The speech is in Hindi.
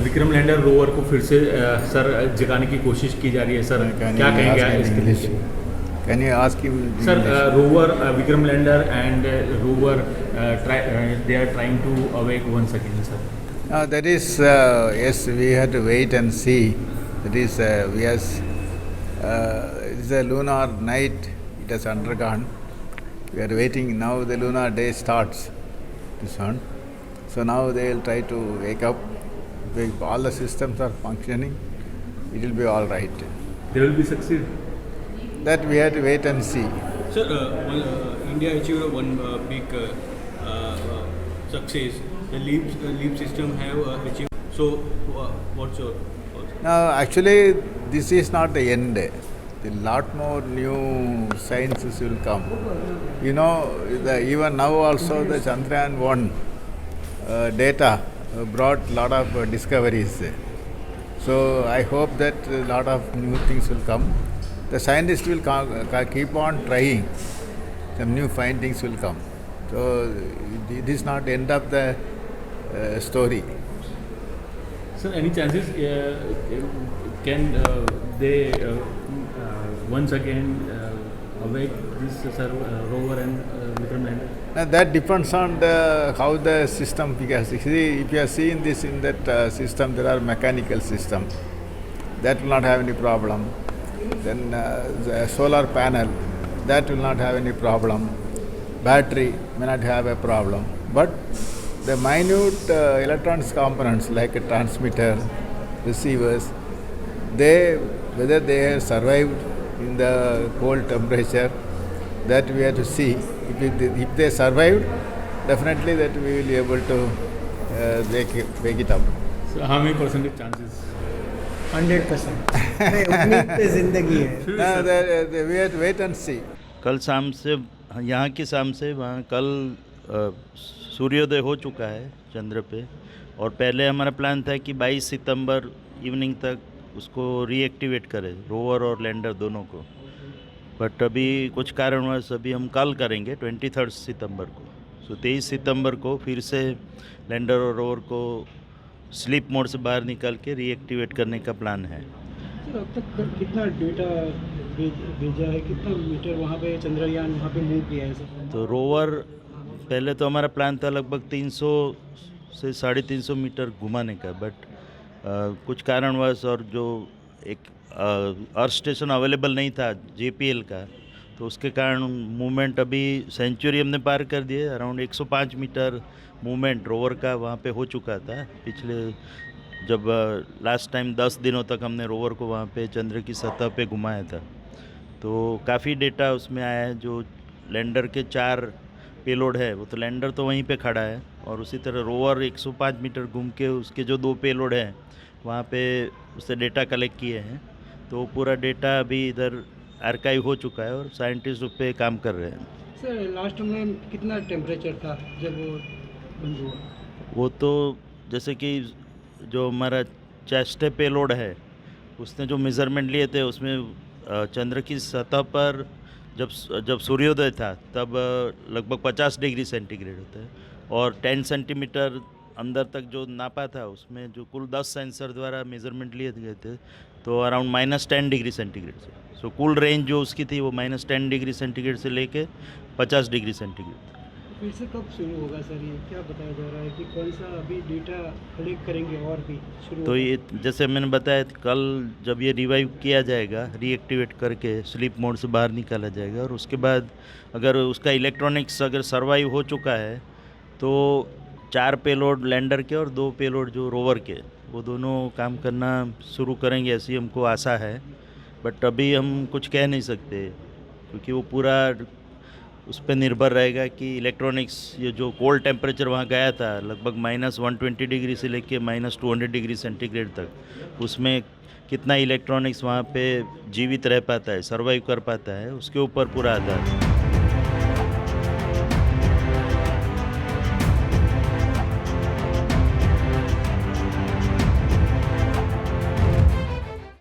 विक्रम लैंडर रोवर को फिर से सर जगाने की कोशिश की जा रही है सर, क्या कहेंगे इसके लिए? Can you ask him? Sir rover Vikram lander and rover they are trying to awake once again sir. That is, yes, we had to wait and see. That is, it is a lunar night, it has undergone. We are waiting now, the lunar day starts this one. So now they will try to wake up. If all the systems are functioning, it will be all right. They will be succeed. That we have to wait and see. Sir, India achieved one big success. The leap system have achieved. So, what's your thoughts? Now, actually, this is not the end. A lot more new sciences will come. You know, even now also the Chandrayaan-1 data brought lot of discoveries. So I hope that a lot of new things will come. The scientists will keep on trying. Some new findings will come. So it is not end of the story. Sir, any chances can they once again awake this rover and Vikram lander? That depends on how the system, because if you are seeing this in that system, there are mechanical system that will not have any problem. Then the solar panel, that will not have any problem. Battery may not have a problem. But the minute electronics components like a transmitter, receivers, whether they have survived in the cold temperature, that we have to see. If they survived, definitely that we will be able to wake it up. So how many percentage chances? 100%. नहीं, उम्मीद पे जिंदगी है. We have to wait and see. कल शाम से यहाँ की शाम से वहाँ कल सूर्योदय हो चुका है चंद्र पे, और पहले हमारा प्लान था कि 22 सितंबर इवनिंग तक उसको रीएक्टिवेट करें, रोवर और लैंडर दोनों को. बट अभी कुछ कारणवश अभी हम कल करेंगे 23 सितंबर को. सो 23 सितंबर को फिर से लैंडर और रोवर को स्लीप मोड से बाहर निकाल के रीएक्टिवेट करने का प्लान है. सर, अब तक कितना डेटा भेजा है, कितना मीटर वहाँ पे चंद्रयान वहाँ पे मूव किया है सर? तो रोवर पहले तो हमारा प्लान था लगभग 300 से 350 मीटर घुमाने का, बट कुछ कारणवश और जो एक अर्थ स्टेशन अवेलेबल नहीं था JPL का, तो उसके कारण मूवमेंट अभी सेंचुरी हमने पार कर दिए. अराउंड 105 मीटर मूवमेंट रोवर का वहाँ पे हो चुका था पिछले, जब लास्ट टाइम 10 दिनों तक हमने रोवर को वहाँ पे चंद्र की सतह पे घुमाया था. तो काफ़ी डेटा उसमें आया है. जो लैंडर के 4 पेलोड है, वो तो लैंडर तो वहीं पे खड़ा है, और उसी तरह रोवर 105 मीटर घूम के उसके जो 2 पेलोड हैं वहाँ पे उससे डेटा कलेक्ट किए हैं. तो पूरा डेटा अभी इधर आर्काइव हो चुका है और साइंटिस्ट उस पर काम कर रहे हैं. सर, लास्ट में कितना टेम्परेचर था जब वो बंद हुआ? वो तो जैसे कि जो हमारा चेस्ट पेलोड है, उसने जो मेज़रमेंट लिए थे उसमें चंद्र की सतह पर जब सूर्योदय था तब लगभग 50 डिग्री सेंटीग्रेड होता है, और 10 सेंटीमीटर अंदर तक जो नापा था उसमें जो कुल 10 सेंसर द्वारा मेज़रमेंट लिए गए थे, तो अराउंड -10 डिग्री सेंटीग्रेड से. सो कुल रेंज जो उसकी थी वो -10 डिग्री सेंटीग्रेड से लेके 50 डिग्री सेंटीग्रेड. फिर से कब शुरू होगा सर? ये क्या बताया जा रहा है कि कौन सा अभी डेटा कलेक्ट करेंगे और भी शुरू? तो ये जैसे मैंने बताया, कल जब ये रिवाइव किया जाएगा, रीएक्टिवेट करके स्लीप मोड से बाहर निकाला जाएगा, और उसके बाद अगर उसका इलेक्ट्रॉनिक्स अगर सर्वाइव हो चुका है तो 4 पेलोड लैंडर के और 2 पेलोड जो रोवर के, वो दोनों काम करना शुरू करेंगे, ऐसी हमको आशा है. बट अभी हम कुछ कह नहीं सकते, क्योंकि वो पूरा उस पर निर्भर रहेगा कि इलेक्ट्रॉनिक्स, ये जो कोल्ड टेम्परेचर वहाँ गया था लगभग -120 डिग्री से लेके -200 डिग्री सेंटीग्रेड तक, उसमें कितना इलेक्ट्रॉनिक्स वहाँ पे जीवित रह पाता है, सर्वाइव कर पाता है, उसके ऊपर पूरा आधार है.